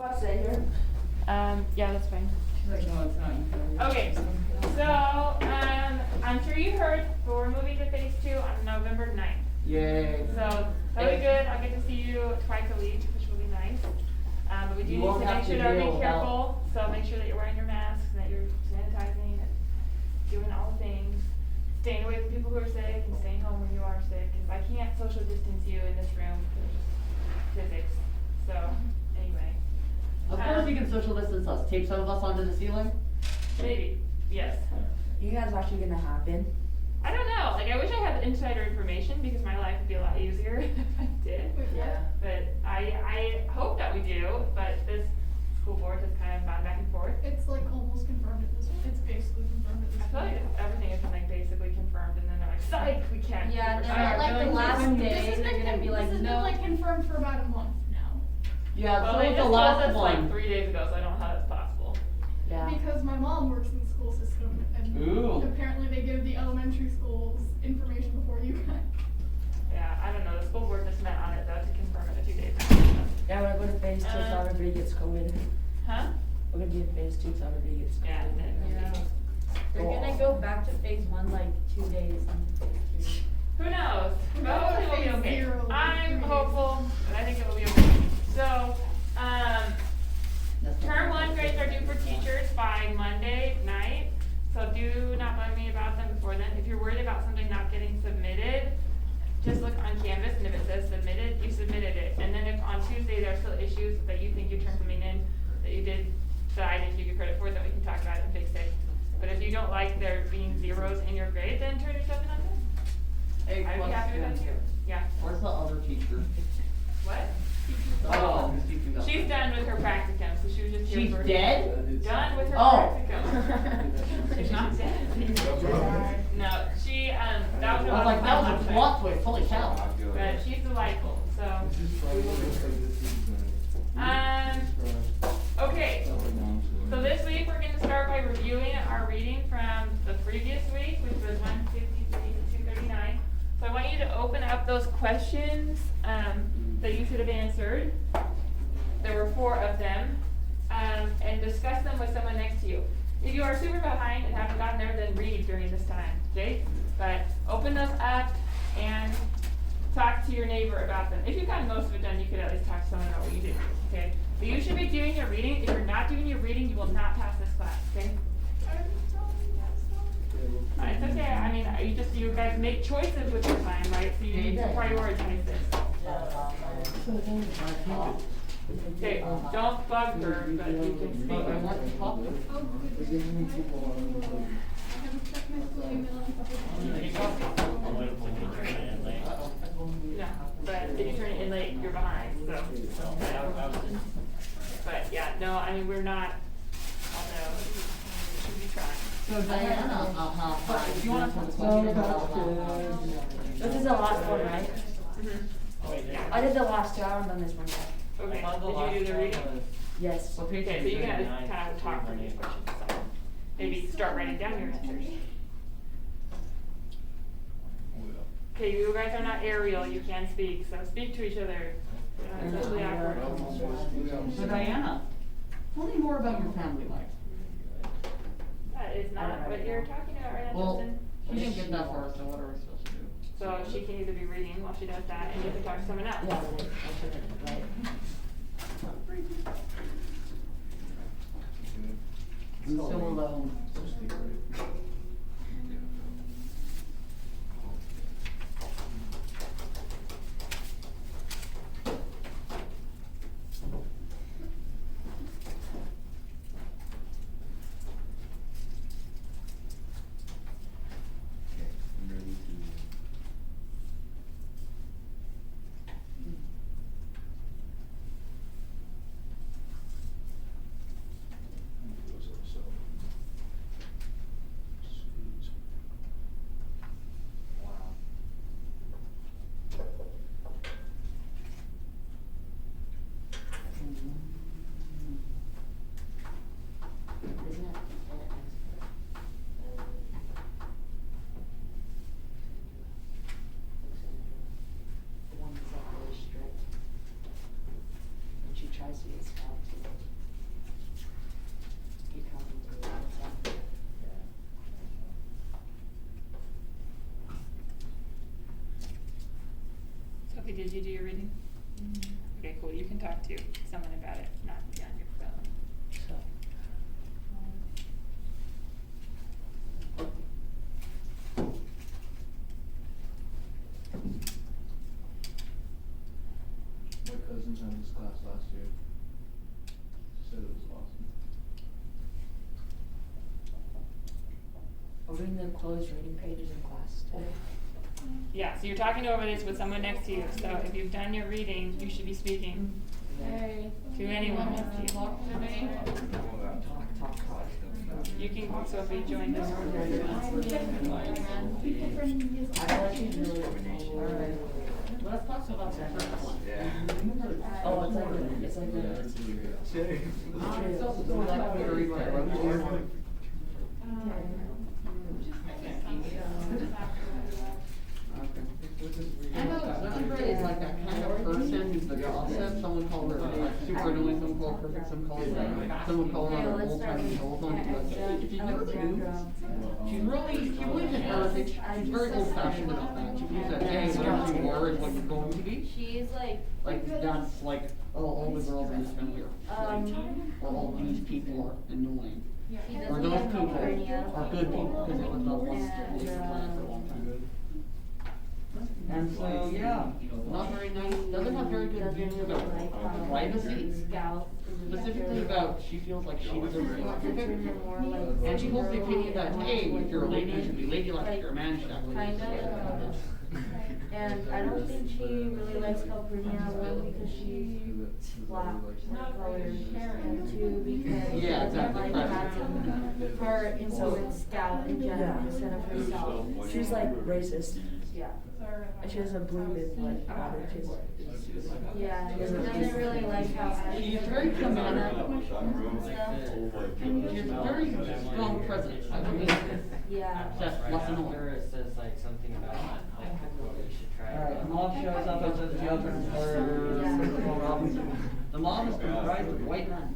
I'll stay here. Yeah, that's fine. She's like, no, it's not. You can Okay, so, I'm sure you heard, but we're moving to phase 2 on November 9th. Yay. So, that'll be good, I'll get to see you twice a week, which will be nice. But we do You need to won't make have sure to that we're deal being without- careful, so make sure that you're wearing your masks and that you're sanitizing and doing all the things. Staying away from people who are sick and staying home when you are sick, because I can't social distance you in this room, there's just physics, so, anyway. Of course you can social distance us. Tape some of us onto the ceiling. Maybe, yes. You guys actually gonna happen? I don't know, like, I wish I had insider information, because my life would be a lot easier if I did. Yeah. But I hope that we do, but this school board has kind of gone back and forth. It's like almost confirmed at this point. It's basically confirmed at this I feel point. like everything has been like basically confirmed, and then they're like, psych, we can't. Yeah, we're then sorry." at like the last day, This has they're been gonna be like, this has been no. like confirmed for about a month now. Yeah, Well, so they it's just the told last us one. like 3 days ago, so I don't know how that's possible. Yeah. Because my mom works in the school system and Ooh. apparently they give the elementary schools information before you guys. Yeah, I don't know, the school board just met on it though to confirm it a few days ago. Yeah, we're gonna go to phase 2 so everybody gets COVID. Huh? We're gonna be in phase 2 so everybody gets COVID. Yeah, and then. Yeah. They're gonna go back to phase 1 like 2 days into phase 2. Who knows? We're But going to hopefully we'll be phase okay. 0 in I'm 3 days. hopeful, and I think it will be okay. So, That's not- term 1 grades are due for teachers by Monday night, so do not bug me about them before then. If you're worried about something not getting submitted, just look on Canvas, and if it says submitted, you submitted it. And then if on Tuesday there are still issues that you think you turned something in, that you did, that I didn't give you credit for, then we can talk about it and fix it. But if you don't like there being zeros in your grade, then turn yourself in on them. Hey, I'd be happy with that too. Yeah. Where's the other teacher? What? Oh, who's teaching us? She's done with her practicum, so she was just here She's for. dead? Done with her Oh. practicum. She's not dead. No, she, that was her I was like, that was a last plot twist, holy cow. But she's delightful, so. Okay, so this week we're gonna start by reviewing our reading from the previous week, which was 153 to 239. So I want you to open up those questions, that you should have answered. There were 4 of them, and discuss them with someone next to you. If you are super behind and haven't gotten there, then read during this time, okay? But open those up and talk to your neighbor about them. If you've gotten most of it done, you could at least talk to someone about what you did, okay? But you should be doing your reading. If you're not doing your reading, you will not pass this class, okay? It's okay, I mean, you guys make choices with your time, right? So you need to prioritize this. Okay, don't bug her, but you can speak. But I want to talk to her. Oh, good. I haven't checked my school email. No, but if you turn it in late, you're behind, so. But yeah, no, I mean, we're not, although, we should be trying. So Diana, but if you want to talk about This is the last one, right? Yeah. I did the last 2, I haven't done this one yet. Okay, did you do the reading? Yes. What page Okay, are so you you can on? kind of talk through these questions, so maybe start writing down your answers. Okay, you guys are not aerial, you can speak, so speak to each other. It's really awkward. So Diana, tell me more about your family life. That is not what you're talking about right now, Well, Justin. she didn't get that far, so what are we supposed to do? So she can either be reading while she does that, and you can talk to someone else. Yeah, I should have, right. I'm so alone. Isn't it? The one that's like really strict. And she tries to get stopped. did you do your reading? Okay, cool, you can talk to someone about it, not be on your phone. So. My cousin had this class last year. She said it was awesome. We're doing the closed reading pages in class today. Yeah, so you're talking over this with someone next to you, so if you've done your reading, you should be speaking Hey. to anyone next to you. Talk to me. You can, so if you join this I feel like she's really alright. Let's talk about that first one. Oh, it's like So would you like me to read what I wrote here? I know Zuckerberg is like that kind of person who's the gossip. Someone called her like super annoying, someone called her perfect, someone called her an old time telephone. If you know the news, she believes in heritage. She's very old fashioned about that. She believes that hey, whatever you were is what you're going to be. She's like, That's like all the girls in this family are like, or all these people are annoying. she Or doesn't those have people hernia. are good people because they lived off one And, plan for a long time. And so, yeah, not very nice, doesn't have very good views about privacy, specifically about, she feels like she deserves to be protected. And she holds the opinion that, hey, if you're a lady, you should be ladylike, if you're a man, you should act like Kind of. And I don't think she really likes Calpurnia, one, because she's black, her colors, and two, because Yeah, exactly, like right. that's her influence Scout in general instead of herself. She's like racist. Yeah. And she doesn't believe in like honor. She's Yeah, she doesn't really like how She's very combative. stuff. She's a very strong president, I believe. Yeah. That's less annoying. After it says like something about like what we should try. Alright, the mob shows up as a judge The mob is comprised of white men.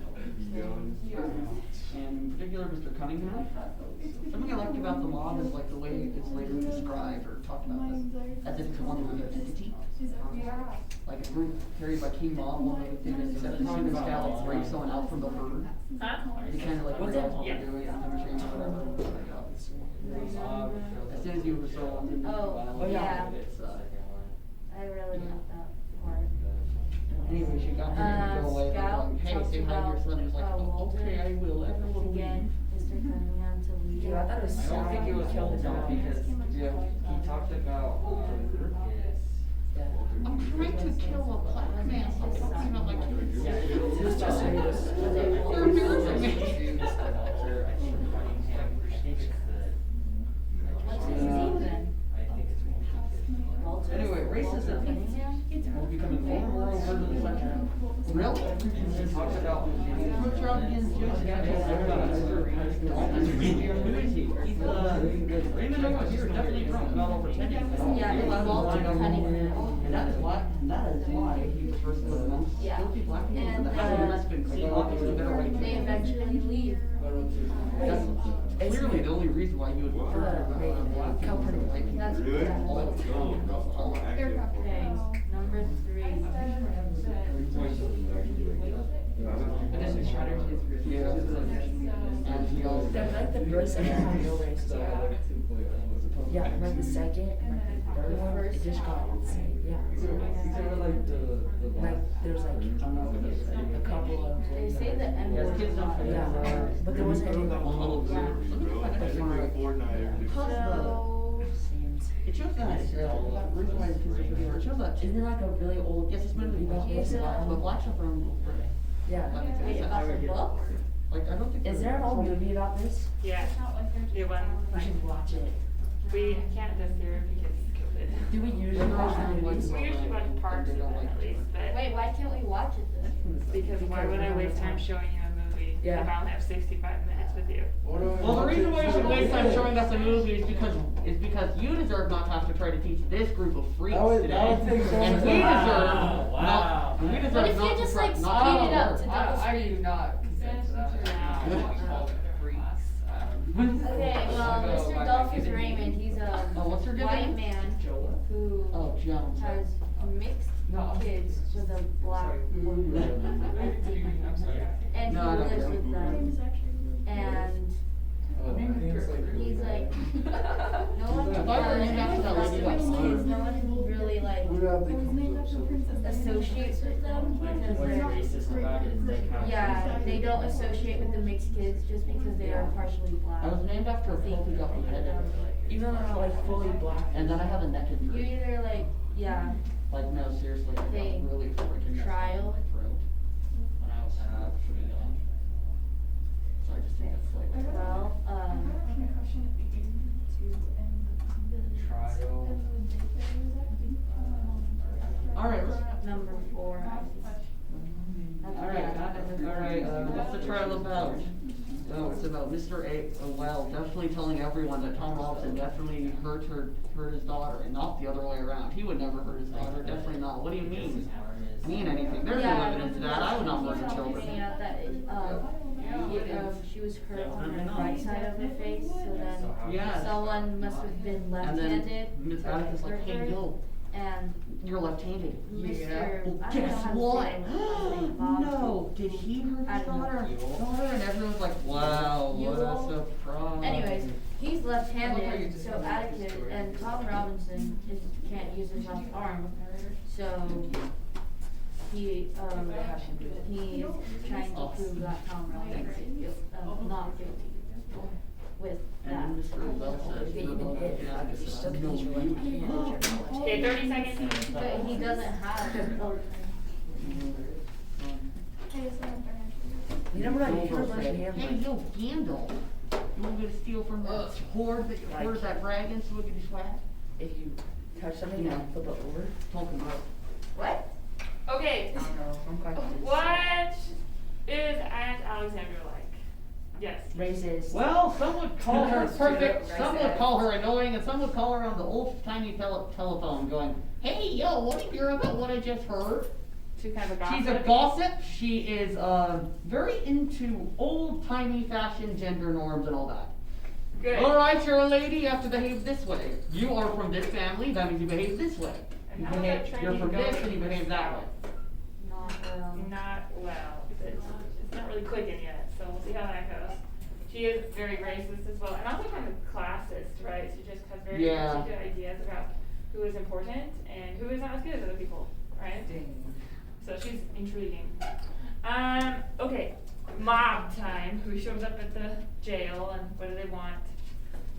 And in particular, Mr. Cunningham. Something I liked about the mob is like the way it's later described or talked about as if it's one entity. Like a group carried by King Mob, one of the things except the students got like break someone out from the herd. Huh? They kind of like What's realize it? what they're doing and have a change or whatever. As soon as you were so Oh, yeah. It's, I really like that part. anyway, she got him to go away and Scout going, hey, talks say hi to your about, son. He was like, oh, Walter okay, I will. Everyone will again, leave. Mr. Cunningham to lead. Dude, I thought it was I don't think it was killed the dog. because he talked about I'm trying to kill a black man. Stop talking about my kids. It was just serious. They're embarrassing me. Mr. Walter, I think Cunningham, I think it's What's his name then? I think it's Walter? Anyway, racism Cunningham? will becoming more and more overt in the country. Really? He talks about What's wrong against Jews? Raymond Noah here is definitely drunk, not over 10 years. Yeah, it's Walter Cunningham. And that is why he was first with amongst Yeah. guilty black people And, for the having Mexicans. He obviously better way They to. eventually leave. That's clearly the only reason why he would prefer black people. Like, That's Really? yeah. all of them. All of them. Okay, number 3. But this is Shredder's history. Yeah. And he also. They're like the first and had no race. Yeah, and like the second and like the third one, it just got insane. Yeah. Like there's like a couple of They say the N Yes, word kids a don't lot. forget. yeah, but there wasn't any One little Yeah. So, It shows that reason why the kids are here. It shows that. Isn't it like a really old? Yes, it's movie about He's, the blacks are from. Yeah. wait, about the book? Like I don't think. Is there an old movie about this? Yeah, the one, We should watch it. we can't this year because COVID. Do we usually watch the movies? We usually watch parts of them at least, but Wait, why can't we watch it then? because why would I waste time showing you a movie if Yeah. I only have 65 minutes with you? Well, the reason why you should waste time showing us a movie is because you deserve not to have to try to teach this group of freaks today. that would take so And much we time. deserve not. And we deserve What if not you to just try- like not to speed it up to learn. double I speed? do not consent to that. Okay, well, Mr. Dolphus Raymond, he's a Oh, what's her name? white man who Oh, Jones. has mixed kids with a black woman. I'm sorry. And No, I he don't lives care. with them. And Oh, I think it's like. he's like, no one If I were named after that lady, like that's kids, fine. no one really like Who do they come up with? associates with them because What's they're, racist about it is they kind of. yeah, they don't associate with the mixed kids just because they are partially black. I was named after a pope who got beheaded. Even though they're not like fully black. And then I have a neck You injury. either like, yeah, Like, no, seriously, I got They really freaking messed up trial. in my throat when I was pretty young. So I just think it's like. well, Trial. Alright, let's. number 4. Alright, what's the trial about? Oh, it's about Mr. Well, definitely telling everyone that Tom Robinson definitely hurt his daughter, and not the other way around. He would never hurt his daughter, definitely not. What do you mean? Mean anything? There's no evidence of that. I would not murder Pointing children. out that she was hurt on her right side of her face, so then Yes. someone must have been And left-handed. then Miss to Atticus like, hurt hey, her. yo, And you're left-handed. Mr. Well, I don't know guess how to what? say it. Bob. No, did he hurt I his don't know. daughter? And everyone's like, wow, what a Yule. surprise. Anyways, he's I love how you left-handed, just so told me the Atticus story. and Tom Robinson can't use his left arm, so he's trying to prove that Tom Robinson is not guilty with And that. then Mr. Bell says, Even "You're if left-handed." you're stuck No, with your you left hand, can't. Okay, 30 seconds. But he doesn't have You never know, you Silver could have said, left hey, hand. yo, Gandalf, you want me to steal from that horde that you Like- herd that dragon so we can swag? If you touch something Yeah. and flip it over. Talking about. What? Okay, I don't know, I'm quite confused. what is Aunt Alexandra like? Yes. Racist. Well, some would call her perfect, Straight up some would racist. call her annoying, and some would call her on the old tiny telephone going, hey, yo, what do you hear about what I just heard? She's kind of a gossip. She's a gossip. She is very into old timey fashion, gender norms, and all that. Good. All right, you're a lady. You have to behave this way. You are from this family. That means you behave this way. And You how's that behave, you're training from this, going and you behave that way. Not well. Not well. It's not really clicking yet, so we'll see how that goes. She is very racist as well, and also kind of classist, right? She just has very Yeah. particular ideas about who is important and who is not as good as other people, right? So she's intriguing. Okay, mob time. Who shows up at the jail and what do they want?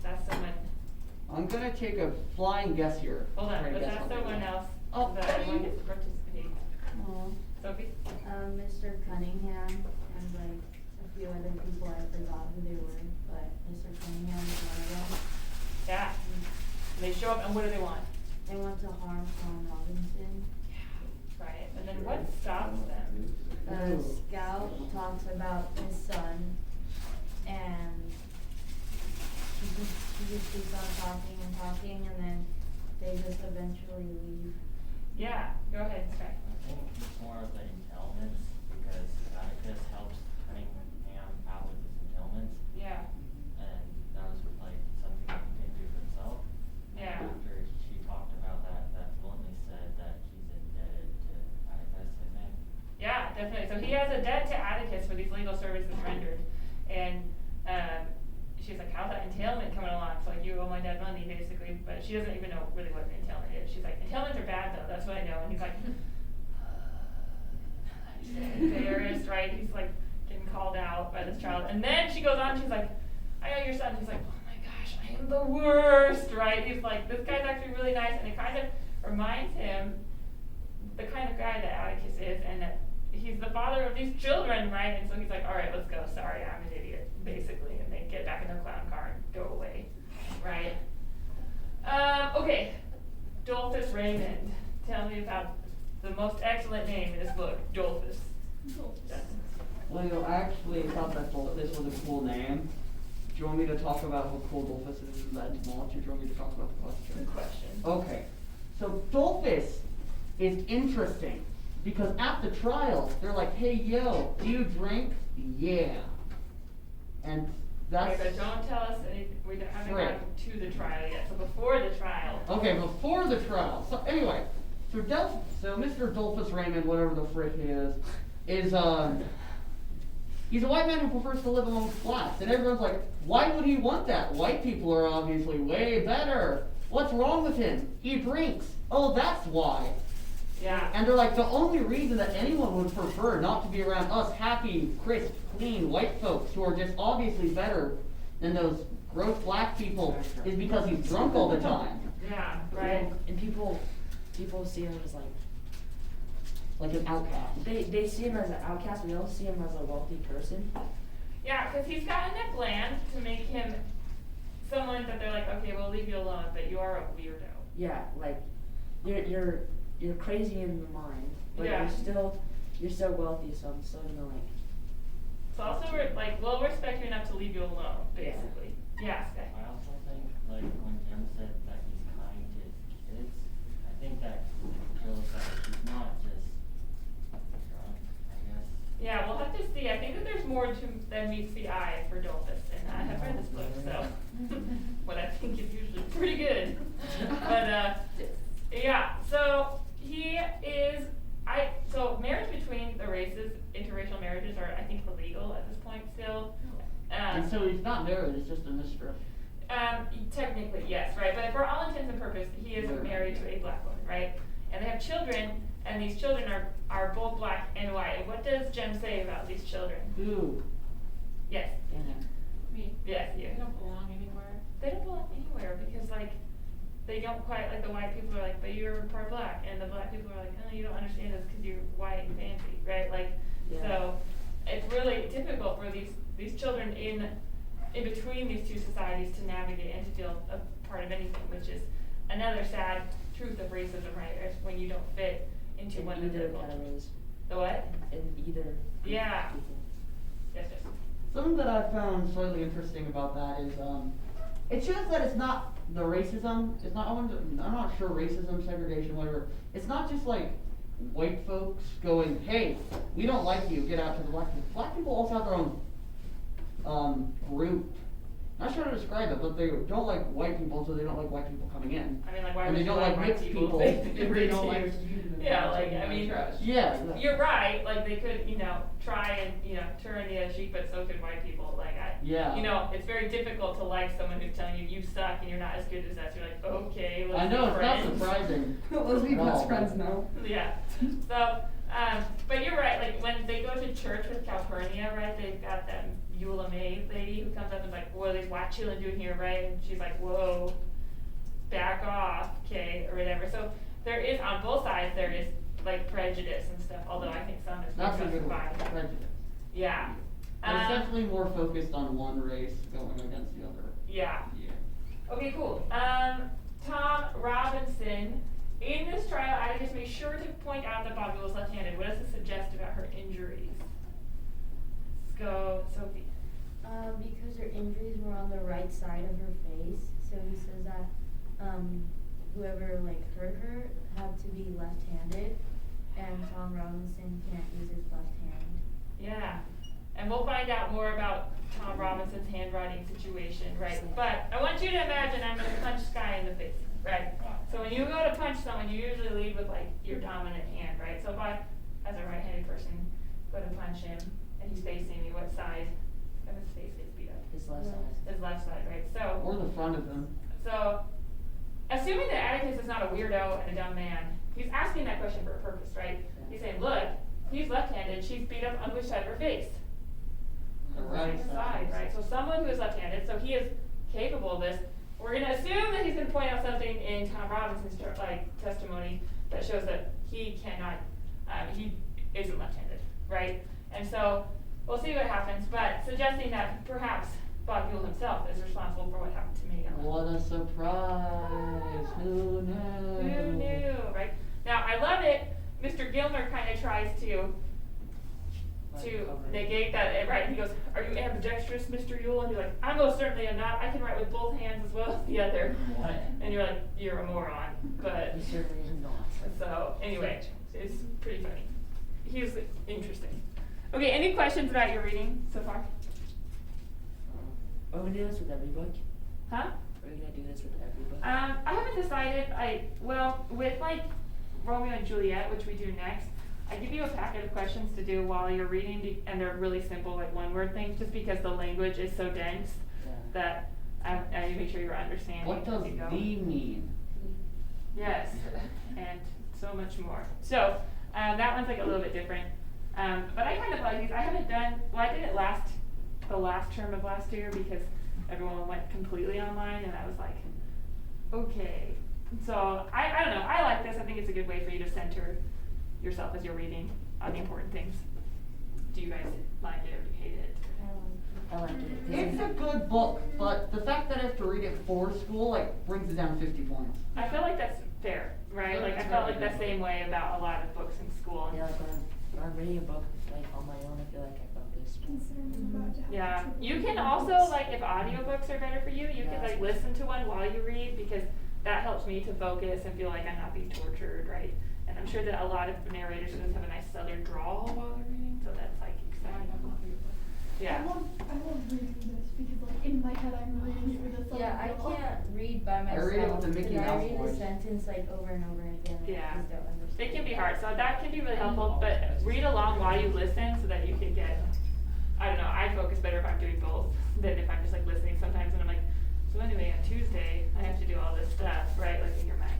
That's someone. I'm gonna take a flying guess here. Hold on, Try to but guess that's what they someone want. else Oh, that everyone gets to participate. Oh. Sophie? Mr. Cunningham and like a few other people, I forgot who they were, but Mr. Cunningham is one of them. Yeah. And they show up and what do they want? They want to harm Tom Robinson. Right. And then what stops them? Scout talks about his son, and he just keeps on talking, and then they just eventually leave. Yeah, go ahead, Sky. I think it's more of the entailments, because Atticus helps Cunningham out with his entailments, Yeah. and that was like something that he can do for himself. Yeah. After she talked about that bluntly said that he's indebted to Atticus, I think. Yeah, definitely. So he has a debt to Atticus for these legal services rendered. And she's like, how's that entailment coming along? So like, you owe my dad money, basically. But she doesn't even know really what an entailment is. She's like, entailments are bad, though. That's what I know. And he's like, he's embarrassed, right? He's like getting called out by this child. And then she goes on, she's like, I know your son. He's like, oh my gosh, I am the worst, right? He's like, this guy's actually really nice. And it kind of reminds him the kind of guy that Atticus is, and that he's the father of these children, right? And so he's like, all right, let's go. Sorry, I'm an idiot, basically. And they get back in their clown car and go away, right? Okay, Dolphus Raymond. Tell me about the most excellent name in this book, Dolphus. Well, you know, I actually thought that this was a cool name. Do you want me to talk about how cool Dolphus is in that entomology, or do you want me to talk about the question? Good question. Okay, so Dolphus is interesting because at the trial, they're like, hey, yo, do you drink? Yeah. And that's. Okay, but don't tell us anything. We haven't Right. gotten to the trial yet. So before the trial. Okay, before the trial. So anyway, So Mr. Dolphus Raymond, whatever the frick he is he's a white man who prefers to live amongst blacks, and everyone's like, why would he want that? White people are obviously way better. What's wrong with him? He drinks. Oh, that's why. Yeah. And they're like, the only reason that anyone would prefer not to be around us happy, crisp, clean white folks who are just obviously better than those gross black people is because he's drunk all the time. Yeah, right. And people see him as Like an outcast. they see him as an outcast, but they don't see him as a wealthy person. Yeah, because he's got enough land to make him someone that they're like, okay, we'll leave you alone, but you are a weirdo. Yeah, like you're crazy in the mind, but Yeah. you're still wealthy, so I'm still gonna like. So also we're like, we'll respect you enough to leave you alone, basically. Yeah, Sky. I also think, like, when Jim said that he's kind to his kids, I think that shows that he's not just drunk, I guess. Yeah, we'll have to see. I think that there's more to than meets the eye for Dolphus, and I have read this book, so what I think is usually pretty good. But yeah, so he is. So marriage between the races, interracial marriages are, I think, illegal at this point still. And so he's not married, it's just a mistress. Technically, yes, right? But for all intents and purposes, he is married to a black woman, right? And they have children, and these children are both black and white. And what does Jem say about these children? Ooh. Yes. Me. Yes, you. They don't belong anywhere. They don't belong anywhere because, like, they don't quite, like, the white people are like, but you're part black. And the black people are like, oh, you don't understand this because you're white and fancy, right? Like, Yeah. so it's really difficult for these children in between these two societies to navigate and to feel a part of anything, which is another sad truth of racism, right? Is when you don't fit into In one of either the cultures. categories. The what? In either. Yeah. people. Yes, yes. Something that I found slightly interesting about that is, it shows that it's not the racism, it's not, I'm not sure racism, segregation, whatever. It's not just like white folks going, hey, we don't like you, get out to the black people. Black people also have their own, group. Not sure how to describe it, but they don't like white people, so they don't like white people coming in. I mean, like, why And would they you don't like white mixed people. if They don't like Yeah, like, I mean, Yeah. you're right, like, they could, try and, turn the other cheek, but so could white people, like, Yeah. It's very difficult to like someone who's telling you, you suck and you're not as good as us, you're like, okay, let's I know, be it's not friends. surprising. Let's be best No. friends now. Yeah, so, but you're right, like, when they go to church with Calpurnia, right, they've got that Eula May lady who comes up and like, what are these white children doing here, right, and she's like, whoa, back off, okay, or whatever, so there is, on both sides, there is, like, prejudice and stuff, although I think some is That's a good one, justified. prejudice. Yeah. But it's definitely more focused on one race going against the other. Yeah. Yeah. Okay, cool. Tom Robinson, in this trial, I just made sure to point out that Bobby was left-handed. What does it suggest about her injuries? Let's go, Sophie. Because her injuries were on the right side of her face, so he says that, whoever hurt her had to be left-handed, and Tom Robinson can't use his left hand. Yeah. And we'll find out more about Tom Robinson's handwriting situation, right? But I want you to imagine I'm gonna punch Sky in the face, right? So when you go to punch someone, you usually lead with your dominant hand, right? So if I, as a right-handed person, go to punch him and he's facing me, what side of his face gets beat up? His left side. His left side, right? So, Or the front of them. so, assuming that Atticus is not a weirdo and a dumb man, he's asking that question for a purpose, right? He's saying, look, he's left-handed, she's beat up on which side of her face? The right Side, right? So someone who is left-handed, so he is capable of this. We're gonna assume that he's gonna point out something in Tom Robinson's testimony that shows that he cannot, he isn't left-handed, right? And so we'll see what happens, but suggesting that perhaps Bob Buell himself is responsible for what happened to me. What a surprise! Who knew? Who knew, right? Now I love it. Mr. Gilmer kind of tries to negate that, right? He goes, "Are you ambidextrous, Mr. Yule?" And he's like, "I most certainly am not. I can write with both hands as well as the other." What? And you're like, "You're a moron." But He certainly is not. so anyway, it's pretty funny. He's interesting. Okay, any questions about your reading so far? Are we gonna do this with every book? Huh? Are we gonna do this with every book? I haven't decided. With Romeo and Juliet, which we do next, I give you a packet of questions to do while you're reading, and they're really simple, like one-word things, just because the language is so dense that I need to make sure you're understanding What as does you go. "the" mean? Yes, and so much more. So, that one's like a little bit different. But I kind of like these. I haven't done, well, I did it the last term of last year because everyone went completely online and I was like, okay. So, I don't know, I like this. I think it's a good way for you to center yourself as you're reading on the important things. Do you guys like it or do you hate it? I like it. 'cause It's a good book, but the fact that I have to read it for school, like, brings it down 50 points. I feel like that's fair, right? Like, I felt like the same way about a lot of books in school. And Yeah, like when I'm reading a book like on my own, I feel like I focus. yeah, you can also, like, if audiobooks are better for you, you can like listen to one while you read because that helps me to focus and feel like I'm not being tortured, right? And I'm sure that a lot of narrators just have a nice southern drawl while they're reading, so that's like exciting. Yeah. I love reading this because like in my head I'm reading it with a Yeah, I subtitle. can't read by I myself. read it with the Mickey 'cause Mouse I read voice. a sentence like over and over again. And Yeah. I just don't understand. It can be hard, so that can be really helpful, but read along while you listen so that you can get, I don't know, I focus better if I'm doing both than if I'm just like listening sometimes and I'm like, so anyway, on Tuesday, I have to do all this stuff, right, like in your mind.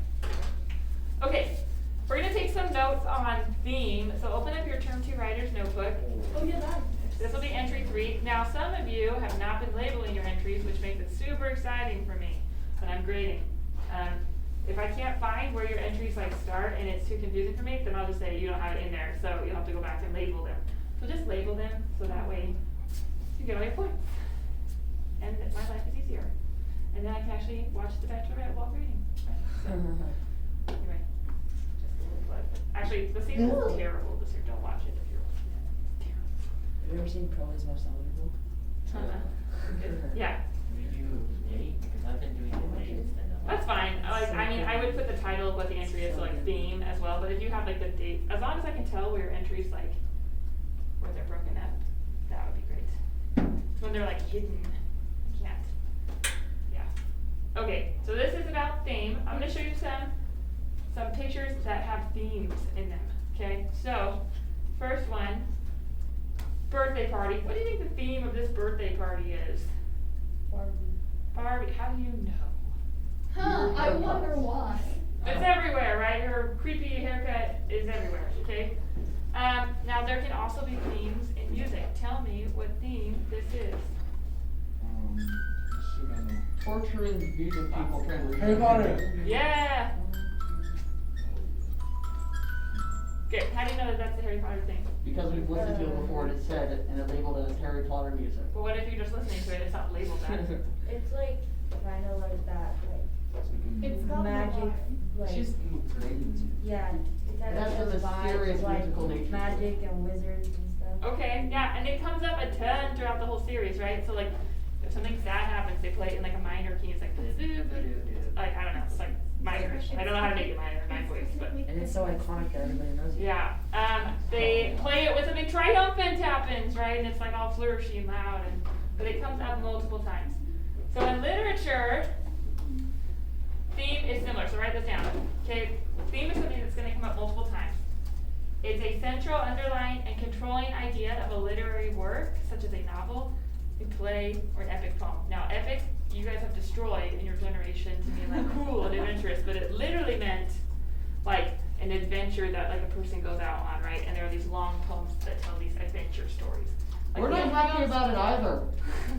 Okay, we're gonna take some notes on theme, so open up your Term 2 Writer's Notebook. Oh yeah, that. This will be entry 3. Now, some of you have not been labeling your entries, which makes it super exciting for me when I'm grading. If I can't find where your entries like start and it's too confusing for me, then I'll just say you don't have it in there, so you'll have to go back and label them. So just label them so that way you get all your points. And my life is easier. And then I can actually watch The Bachelorette while reading. Anyway, just a little plug. Actually, the season is terrible this year. Don't watch it if you're watching it. It's terrible. Have you ever seen Pro is Most Valuable? Yeah, Did you date? Because I've been doing the dates and I'm that's fine. Like, I mean, I would put the title of what the entry is, so like theme as well, but if you have like the date, as long as I can tell where your entries like, where they're broken up, that would be great. It's when they're like hidden, I can't, yeah. Okay, so this is about theme. I'm gonna show you some pictures that have themes in them, okay? So, first one, birthday party. What do you think the theme of this birthday party is? Barbie, how do you know? Huh, I wonder why. It's everywhere, right? Her creepy haircut is everywhere, okay? Now there can also be themes in music. Tell me what theme this is. Instrumental. Torturing music people trying to read. Harry Potter. Yeah! Okay, how do you know that that's the Harry Potter thing? Because we've listened to it before and it said it, and it labeled it as Harry Potter music. Well, what if you're just listening to it, it's not labeled that? It's like kind of like that, It's got magic, the vibe. like She's yeah. It kind That's of a has vibes mysterious like musical nature. magic and wizards and stuff. Okay, yeah, and it comes up a ton throughout the whole series, right? So like, if something sad happens, they play it in like a minor key. It's like, like I don't know, it's like minorish. I don't know how to make it minor in my voice, but. And it's so iconic that everybody knows it. Yeah, they play it when something triumphant happens, right? And it's like all flourishy and loud, but it comes up multiple times. So in literature, theme is similar, so write this down. Okay, theme is something that's gonna come up multiple times. It's a central, underlying, and controlling idea of a literary work, such as a novel, a play, or an epic poem. Now, epic, you guys have destroyed in your generation to mean like cool and adventurous, but it literally meant like an adventure that like a person goes out on, right? And there are these long poems that tell these adventure stories. Like We're not happy about it either.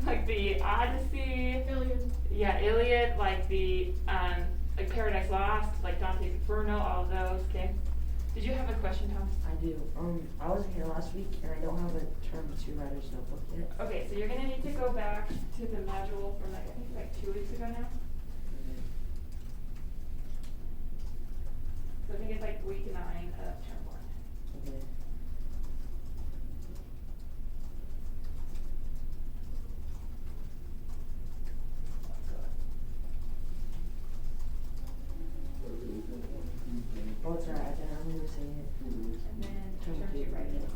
like the Odyssey, Iliad. yeah, Iliad, like the like Paradise Lost, like Dante's Inferno, all of those. Okay. Did you have a question, Tom? I do. I wasn't here last week and I don't have a Term 2 Writer's Notebook yet. Okay, so you're gonna need to go back to the module from like I think like 2 weeks ago now. So I think it's like week 9 of term 1. Okay. Oh, it's alright. I remember saying it. And then Term term 2 two. right now.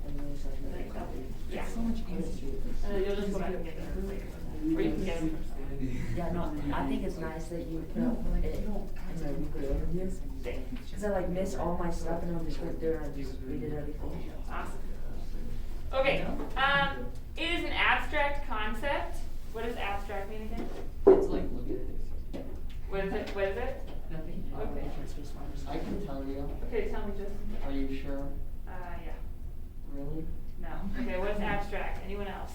And then we started Like making that. copies. Yeah. So much easier. You'll just go back and get those later. or you can get them from someone. Yeah, no, I think it's nice that you put up it as a weekly overview. Cause I like miss all my stuff and I'll just go through and I just read it everything. Awesome. Okay, it is an abstract concept. What does abstract mean again? It's like, look at it. What is it? What is it? Nothing. Okay. I can tell you. Okay, tell me, Justin. Are you sure? Yeah. Really? No. Okay, what's abstract? Anyone else?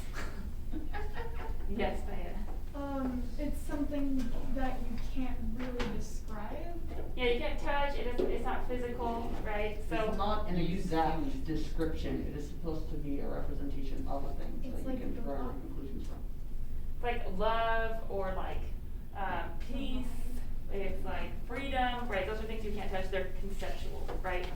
Yes, Diana. It's something that you can't really describe. Yeah, you can't touch. It's not physical, right? It's So not an exact description, it is supposed to be a representation of a thing, It's that you like can the draw your rock. conclusions from. it's like love or like peace. It's like freedom, right? Those are things you can't touch. They're conceptual, right?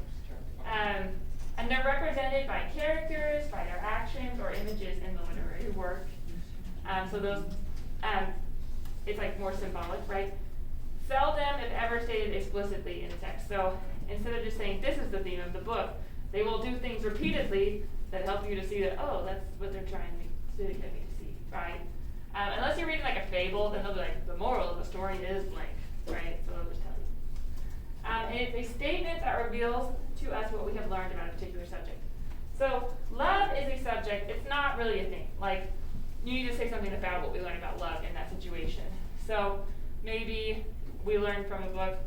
And they're represented by characters, by their actions, or images in the literary work. So those, it's like more symbolic, right? Seldom, if ever, stated explicitly in text. So instead of just saying this is the theme of the book, they will do things repeatedly that help you to see that, oh, that's what they're trying to get me to see, right? Unless you're reading like a fable, then they'll be like, the moral of the story is blank, right? So they'll just tell you. And it's a statement that reveals to us what we have learned about a particular subject. So love is a subject. It's not really a thing. Like, you need to say something about what we learned about love in that situation. So maybe we learned from a book,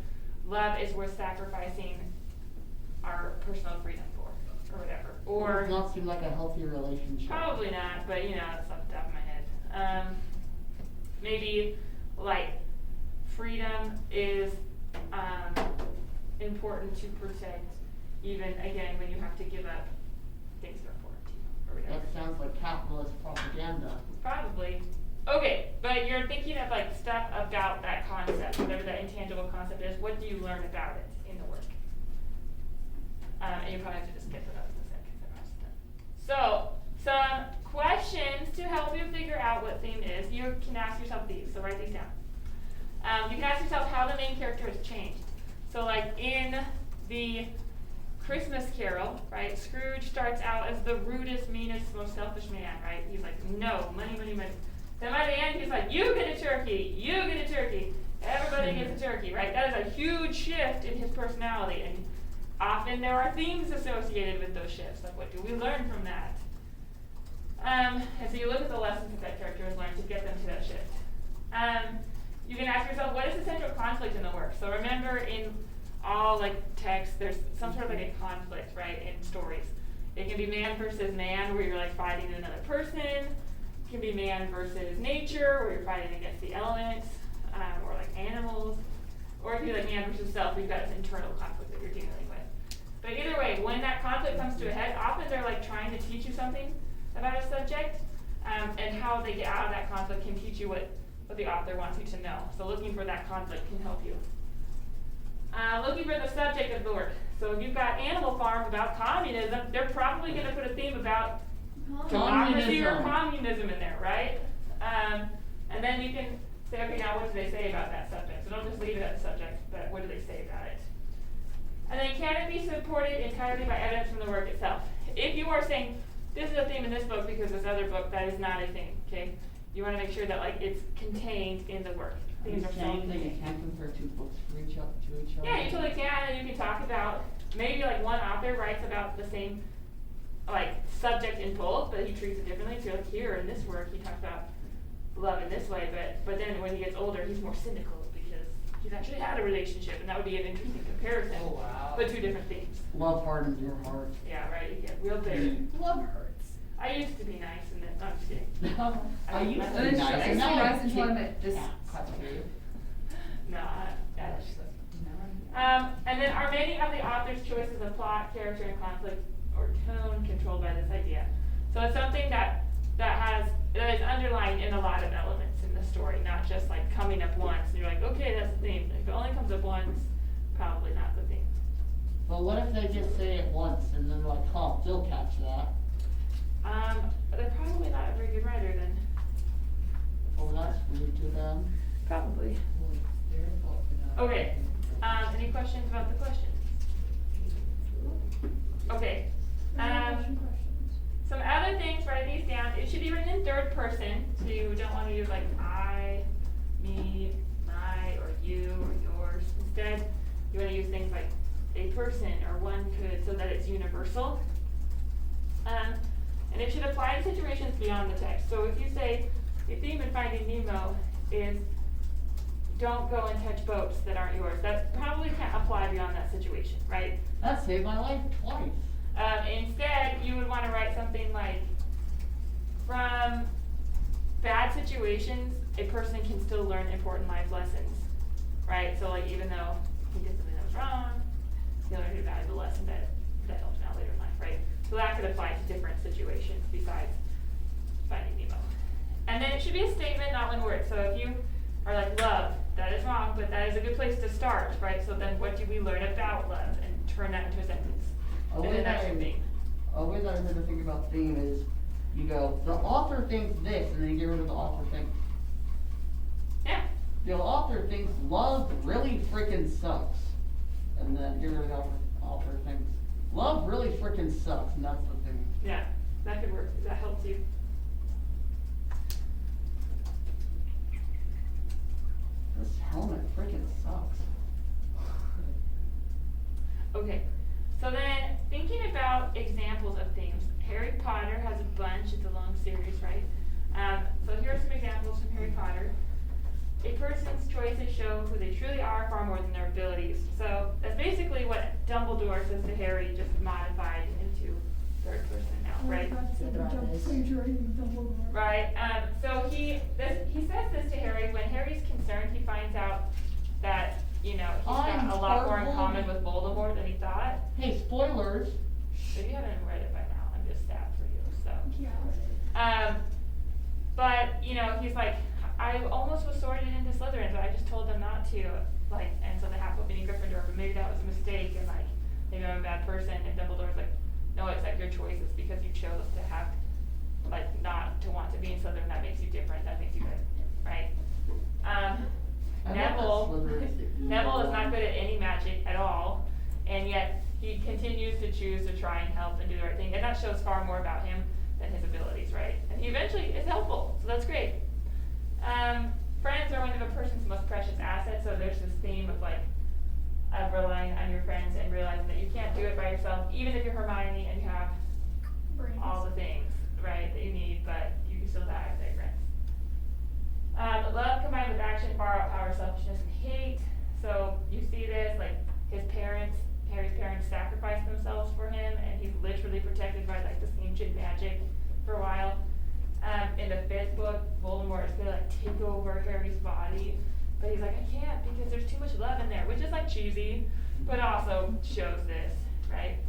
love is worth sacrificing our personal freedom for, or whatever. Or Does not seem like a healthy relationship. probably not, but you know, it's off the top of my head. Maybe like freedom is important to protect, even again when you have to give up things that are important to you, or whatever. That sounds like capitalist propaganda. Probably. Okay, but you're thinking of like stuff about that concept, whatever that intangible concept is. What do you learn about it in the work? And you probably have to just get to those in a second. So, some questions to help you figure out what theme is. You can ask yourself these, so write these down. You can ask yourself how the main character has changed. So like in the Christmas Carol, right, Scrooge starts out as the rudest, meanest, most selfish man, right? He's like, no, money, money, money. Then by the end, he's like, you get a turkey, you get a turkey, everybody gets a turkey, right? That is a huge shift in his personality, and often there are themes associated with those shifts. Like, what do we learn from that? And so you look at the lessons that that character has learned to get them to that shift. You can ask yourself, what is the central conflict in the work? So remember, in all like texts, there's some sort of like a conflict, right, in stories. It can be man versus man, where you're like fighting another person. It can be man versus nature, where you're fighting against the elements, or like animals. Or it can be like man versus self, where you've got this internal conflict that you're dealing with. But either way, when that conflict comes to a head, often they're like trying to teach you something about a subject, and how they get out of that conflict can teach you what the author wants you to know. So looking for that conflict can help you. Looking for the subject of the work. So if you've got Animal Farm about communism, they're probably going to put a theme about democracy or communism in there, right? And then you can say, okay, now what do they say about that subject? So don't just leave it at the subject, but what do they say about it? And then can it be supported entirely by evidence from the work itself? If you are saying, this is a theme in this book because this other book, that is not a theme, okay? You want to make sure that like it's contained in the work. Themes are Saying that you self-contained. can't compare two books to each other. Yeah, you totally can, and you can talk about, maybe like one author writes about the same like subject in both, but he treats it differently. So like here in this work, he talks about love in this way, but then when he gets older, he's more cynical because he's actually had a relationship, and that would be an interesting comparison. Oh, wow. But two different themes. Love hardens your heart. Yeah, right, you get real bitter. Love hurts. I used to be nice, and then, no, I'm just kidding. I used to And be then nice. I and now surprised I until I kick met this. cats for you. No, and then are many of the author's choices of plot, character, and conflict or tone controlled by this idea? So it's something that is underlined in a lot of elements in the story, not just like coming up once and you're like, okay, that's the theme. If it only comes up once, probably not the theme. But what if they just say it once and then like, huh, they'll catch that. They're probably not a very good writer then. Well, that's weird to them. Probably. Okay. Any questions about the questions? Okay. Questions. Some other things, write these down. It should be written in third third person, so you don't want to use like I, me, my, or you, or yours. Instead, you want to use things like a person or one could, so that it's universal. And it should apply to situations beyond the text. So if you say, your theme in Finding Nemo is don't go and touch boats that aren't yours, that probably can't apply beyond that situation, right? That saved my life twice. Instead, you would want to write something like, from bad situations, a person can still learn important life lessons, right? So like, even though he did something that was wrong, he learned a valuable lesson that helps him out later in life, right? So that could apply to different situations besides Finding Nemo. And then it should be a statement, not one word. So if you are like, love, that is wrong, but that is a good place to start, right? So then what do we learn about love, and turn that into a sentence? And then that's your theme. A way that I heard to think about theme is, you go, the author thinks this, and then you get rid of the author thinks. Yeah. The author thinks love really freaking sucks. And then get rid of the author thinks, love really freaking sucks, and that's the thing. Yeah, that could work. That helps you. This helmet freaking sucks. Okay, so then thinking about examples of themes, Harry Potter has a bunch, it's a long series, right? So here are some examples from Harry Potter. A person's choices show who they truly are far more than their abilities. So that's basically what Dumbledore says to Harry, just modified into third person now, right? Right, so he says this to Harry when Harry's concerned. He finds out that, you know, he's got a lot more in common with Voldemort than he thought. Hey, spoilers! If you haven't read it by now, I'm just sad for you, so. Yeah. But, you know, he's like, I almost was sorted into Slytherin, but I just told them not to, like, and so they have put me in Gryffindor, but maybe that was a mistake, and like, maybe I'm a bad person, and Dumbledore's like, no, it's like your choices, because you chose to have, like, not to want to be in Slytherin, that makes you different, that makes you good, right? Neville is not good at any magic at all, and yet he continues to choose to try and help and do the right thing, and that shows far more about him than his abilities, right? And he eventually is helpful, so that's great. Friends are one of a person's most precious assets, so there's this theme of like, of relying on your friends and realizing that you can't do it by yourself, even if you're Hermione and you have all the things, right, that you need, but you can still die without your friends. Love combined with action far outpowers selfishness and hate. So you see this, like Harry's parents sacrificed themselves for him, and he's literally protected by like this ancient magic for a while. In the 5th book, Voldemort is gonna like take over Harry's body, but he's like, I can't because there's too much love in there, which is like cheesy, but also shows this, right?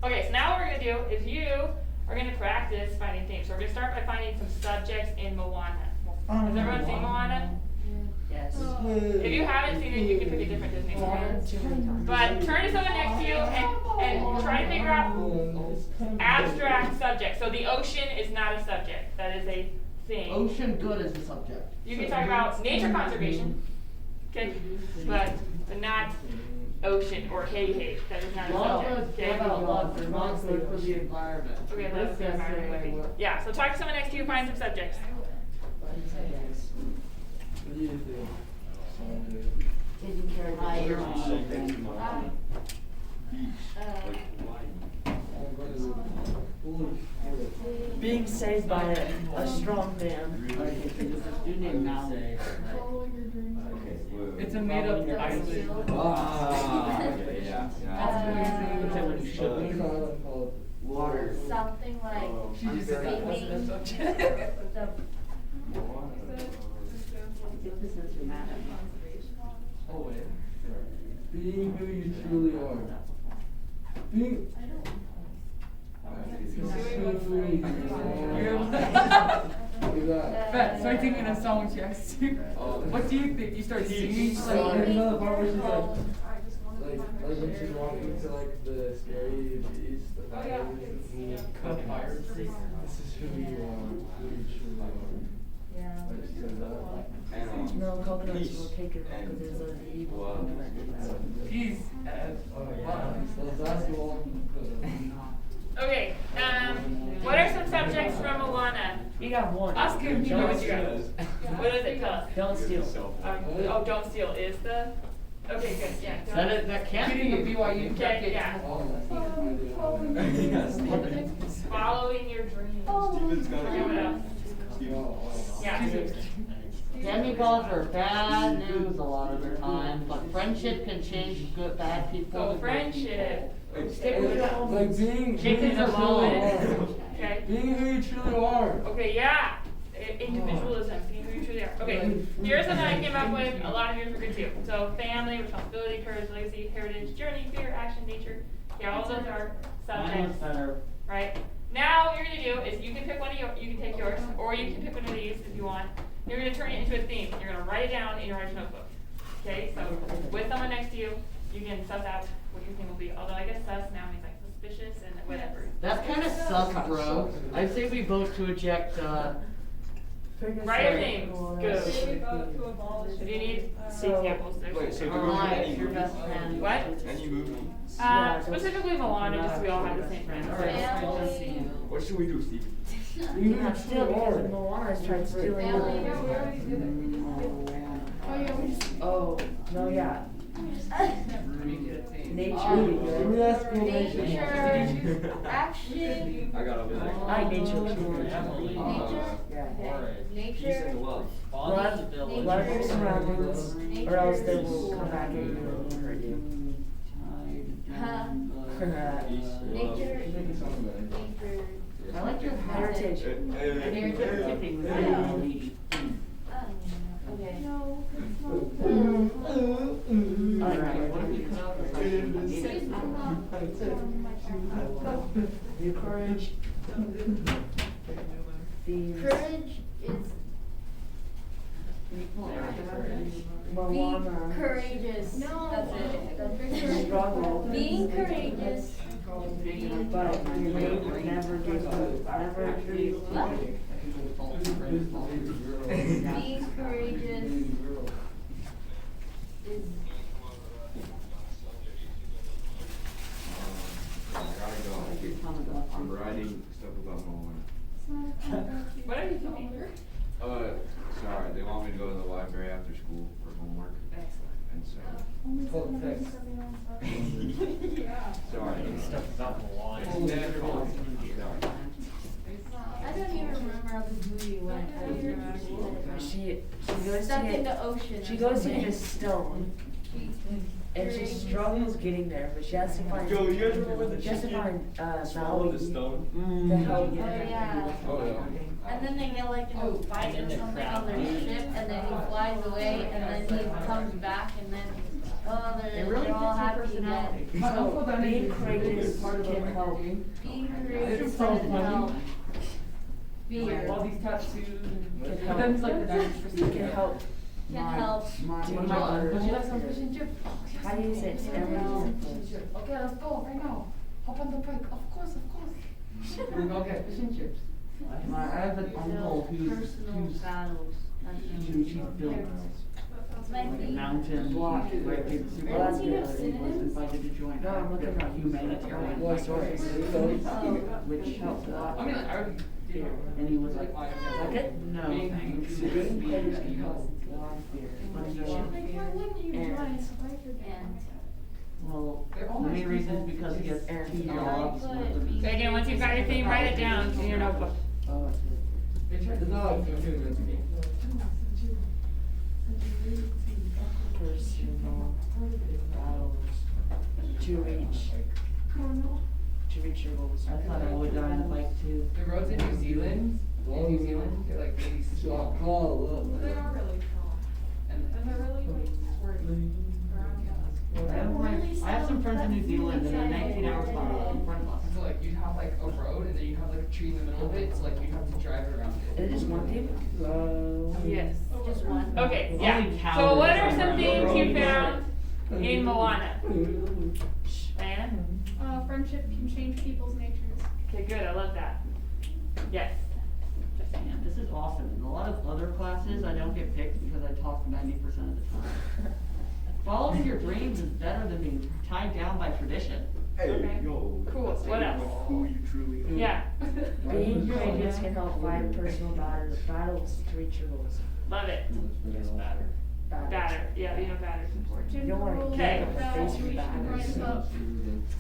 Okay, so now what we're gonna do is you are gonna practice finding themes. So we're gonna start by finding some subjects in Moana. Has everyone seen Moana? Yes. If you haven't seen it, you can pick a different Disney movie. Too many times. But turn to someone next to you and try to figure out abstract subjects. So the ocean is not a subject. That is a thing. Ocean good is the subject. You can talk about nature conservation, okay? But not ocean or hey. That is not a Love subject. is Okay? good about love, they're not good for the environment. Okay, love is the environment would be. Yeah, so talk to someone next to you, find some subjects. Yes. What do you think? Taking care of Hi, your you're own. Being saved by a strong man. Student now. Following your dreams. It's a made up island. Ah, okay, yeah. Water. Something like She just said that wasn't a subject. the Oh, wait. Being who you truly are. Being. Bet, so I think in a song she has to. What do you think? You start singing? Another part where she's like when she's walking to like the scary beast, the fire. This is who you are, who you truly are. yeah. Like she said that. No, coconuts will take it because there's an evil. Peace. So that's the one. Okay, what are some subjects from Moana? You got one. Ask him, you know what you got. Yes. What does it tell us? Don't steal. Oh, don't steal is the, okay, good, yeah. That can't Getting a be. BYU Okay, jacket. yeah. Yes. Following your dreams. Steven's got Okay, what else? Yeah. Demigods are bad news a lot of the time, but friendship can change good, bad people. So friendship. Stick with it. Like being Chicken who you or truly bone. are. Okay. Being who you truly are. Okay, yeah. Individualism, being who you truly are. Okay, here's something I came up with. A lot of yours were good too. So family, responsibility, courage, legacy, heritage, journey, fear, action, nature. Yeah, all those are Mine was subjects, better. right? Now what you're gonna do is you can pick one of your, you can take yours, or you can pick one of these if you want. You're gonna turn it into a theme. You're gonna write it down in your writer's notebook. Okay, so with someone next to you, you can suss out what your theme will be. Although I guess suss now means like suspicious and whatever. That's kind of sus, bro. I say we vote to eject, Write your names. Go. Do you need examples? Wait, so do we Alright, any your movies? best friend. What? Any movies? Specifically Moana, just so we all have the same friends. What should we do, Steve? You have still because Moana is trying to steal Family, your. we already did it. Oh, yeah, we just. Oh, no, yeah. Nature would be good. Nature, action, I got over there. I like nature. nature, Yeah. nature, Love Responsibility. your surroundings, or else they will come back at you and hurt you. nature, I like your Heritage. tipping. okay. No, it's not. Alright, what if we cut out the It's not. Your courage. Thieves. Courage is Moana. being courageous. No. That's it. That's Struggle. being courageous. But you never give up. Never give up. Being courageous is I'm writing stuff about Moana. It's not a thing about you. What are you doing? Sorry, they want me to go to the library after school for homework, Excellent. and so, Only Full something text. everyone says. Yeah. sorry. Stuff about Moana. Sorry. I don't even remember how this movie went. I don't remember. She goes Stuck to in the get, ocean. she or goes to something. get a stone, and she struggles getting there, but she has to find. Yo, you guys remember the She has to chicken find, swallowed the Maui stone? to help get Oh, her. yeah. Oh, yeah. And then they get like in a fight or something on their ship, and then he flies away, and then he comes back, and then, oh, It they're, really they're all fits your happy personality. again. So, being courageous can help. Being courageous It's so can funny. help. Fear All these tattoos and. Can But help. then it's like the 90%. Can help. can help. Would you like some fish and chips? How do you say it? Okay, let's go right now. Hop on the bike. Of course, of course. Okay, fish and chips. I have an uncle who's Battles. she's built My like a feet. mountain block where it's super Well, that's popular, good. and he was invited to join No, I'm looking at humanitarian voice bike race, which helped a I lot. mean, I already did. And he was like, Like it? no, thanks. Being courageous can help. But he Like, why wouldn't you And- try to bike again? And. well, They're all the main nice reason people. is because he has And- two I jobs. put worth of- being So again, once you've got your theme, write it down in your notebook. Oh, it's good. They tried It's to. not like 15 minutes ago. Personal battles to reach your goals. I thought I would die on a bike too. The roads in New Zealand, they're like really Shot strong. call They are really strong. And And they're really like sporty. I have some friends in New Zealand and they're 19 hours in front of us. so like you'd have like a road and then you'd have like a tree in the middle of it, so like you'd have to drive around it. It is one thing. Yes. just one. Okay, Only yeah. So cowards what are are some around. things you found in Moana? Diana? Friendship can change people's natures. Okay, good, I love that. Yes. Man, this is awesome. In a lot of other classes, I don't get picked because I talk 90% of the time. Following your dreams is better than being tied down by tradition. Okay. Cool, what else? Who you truly are. Yeah, Being courageous can help fight personal battles to reach your goals. love it. Yes, batter. Batter, yeah, being a batter is important. You don't wanna Okay. get in the face with batters.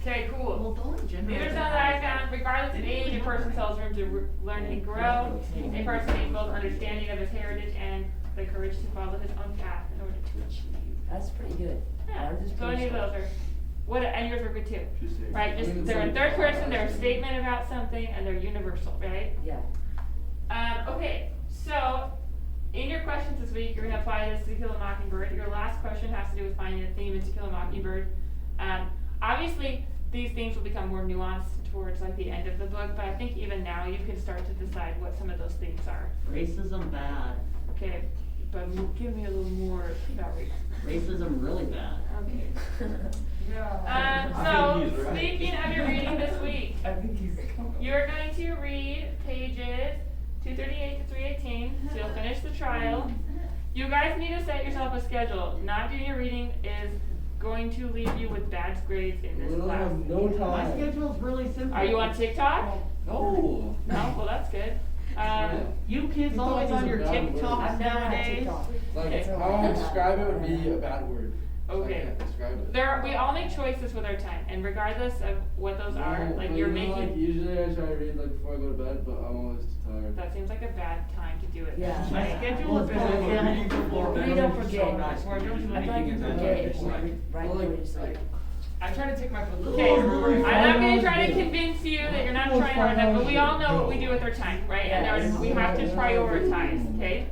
Okay, cool. Well, don't generate. These are some that I found, regardless of age, a person still has room to learn and grow. A person needs both understanding of his heritage and the courage to follow his own path in order to achieve. That's pretty good. Yeah, Ours is so pretty any of short. those are, what, and yours are good too, right? Just, they're in third person, they're a statement about something, and they're universal, right? Yeah. Okay, so, in your questions this week, you're gonna apply this to Kill a Mockingbird. Your last question has to do with finding a theme in To Kill a Mockingbird. Obviously, these themes will become more nuanced towards like the end of the book, but I think even now you can start to decide what some of those themes are. Racism bad. Okay, but give me a little more about race. Racism really bad. Okay. Yeah. So, speaking of your reading this week, I think he's. you're going to read pages 238 to 318, so you'll finish the trial. You guys need to set yourself a schedule. Not doing your reading is going to leave you with bad grades in this We don't class. have no My time. schedule's really simple. Are you on TikTok? No. No? Well, that's good. You kids TikTok always is on a your bad word. TikToks I've never had nowadays. TikTok. Like, Okay. how I describe it would be a bad word. So I Okay. can't describe it. We all make choices with our time, and regardless of what those are, No, like but you're you know, like, making, usually I try to read like before I go to bed, but I'm always too tired. that seems like a bad time to do it. Yeah. My Right? schedule is bad. You don't forget. I swear, don't do I feel like you anything forget in if you that. read right Well, before like- you sleep. I try to take my book. Okay, I'm not gonna try to convince you that you're not trying hard enough, but we all know what we do with our time, right? And we have to prioritize, okay?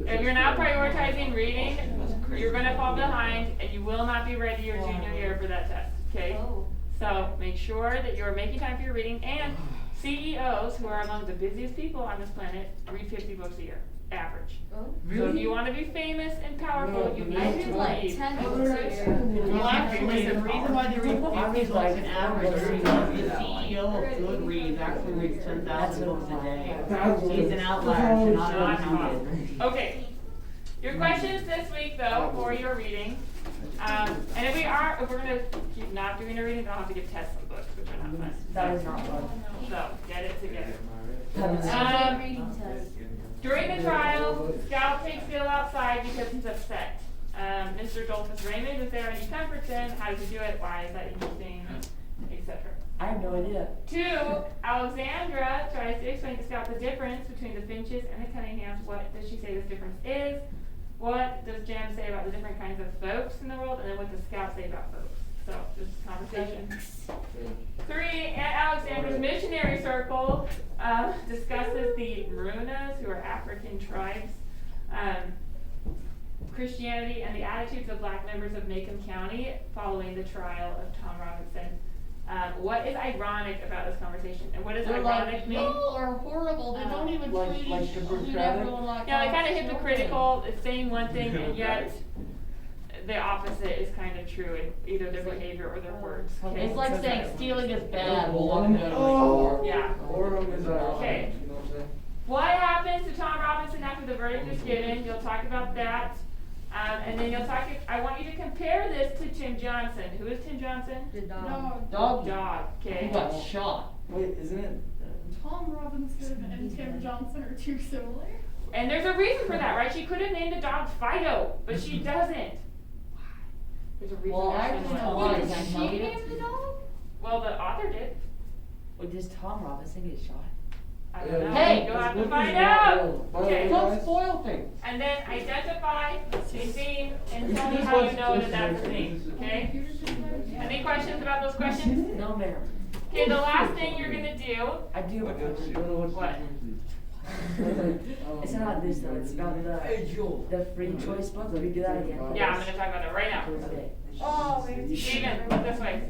If you're not prioritizing reading, you're gonna fall behind and you will not be ready your junior year for that test, okay? Oh. So make sure that you're making time for your reading, and CEOs, who are among the busiest people on this planet, read 50 books a year, average. Oh. So if you wanna be famous and powerful, you I need do to like read. 10 books a year. Well, actually, the reason why they read I 50 read books like an average is because the CEO of Goodreads actually reads 10,000 books a day. He's an outlier, should not Not be counted. Okay, your questions this week though, for your reading, and if we're gonna keep not doing a reading, then I'll have to give tests on books, which are not fun. That is not fun. So, get it together. Reading test. During the trial, Scout takes Bill outside because he's upset. Mr. Dolphus Raymond is there and he comforts him. How does he do it? Why is that interesting? Etc. I have no idea. 2, Alexandra tries to explain to Scout the difference between the Finches and the Cunninghams. What does she say this difference is? What does Jem say about the different kinds of folks in the world? And then what does Scout say about folks? So, this is conversation. 3, Aunt Alexandra's missionary circle discusses the Maroonahs, who are African tribes, Christianity, and the attitudes of black members of Macomb County following the trial of Tom Robinson. What is ironic about this conversation? And what does They're ironic like, mean? y'all are horrible, they don't even Like- treat like each Democratic? other like Yeah, like us kind of children. hypocritical, it's saying one thing and yet the opposite is kind of true in either their behavior or their words. Okay? It's like saying stealing is bad. Oh. Yeah. Boredom is Okay. You know what I'm saying? What happens to Tom Robinson after the verdict is given? You'll talk about that. And then I want you to compare this to Tim Johnson. Who is Tim Johnson? The dog. No, Dog, Dog, he okay? got shot. Wait, isn't it? Tom Robinson and Tim Johnson are too similar. And there's a reason for that, right? She could have named the dog Fido, but she doesn't. Why? There's a reason. Well, there's actually, someone- why? Did Can I she tell you? name the dog? Well, the author did. Wait, does Tom Robinson get shot? I don't know. Hey, You'll have to this book find is not out. real. By the Okay. way, Don't guys, spoil things. And then identify a theme and tell me how you know that that's a theme, okay? Any questions about those questions? No, ma'am. Okay, the last thing you're gonna do, I do have a question. What? It's not this though, it's about the free choice book. Let me do that again. yeah, I'm gonna talk about that right now. Okay. Oh, maybe. Steven, look this way.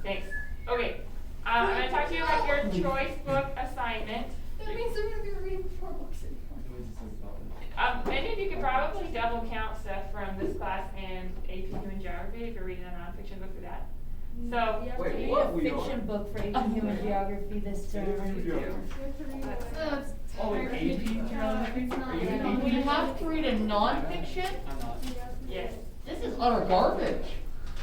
Thanks. Okay, I'm gonna talk to you about your choice book assignment. That means I'm gonna be reading 4 books anymore. Many of you could probably double count stuff from this class and AP Human Geography if you're reading a nonfiction book for that. So, You have Wait, to read what? a We fiction book for AP Human Geography this term. You have to read That's- Oh, wait, AP geography? It's not Are you that gonna We hard. have to read a nonfiction? yes. This is utter garbage.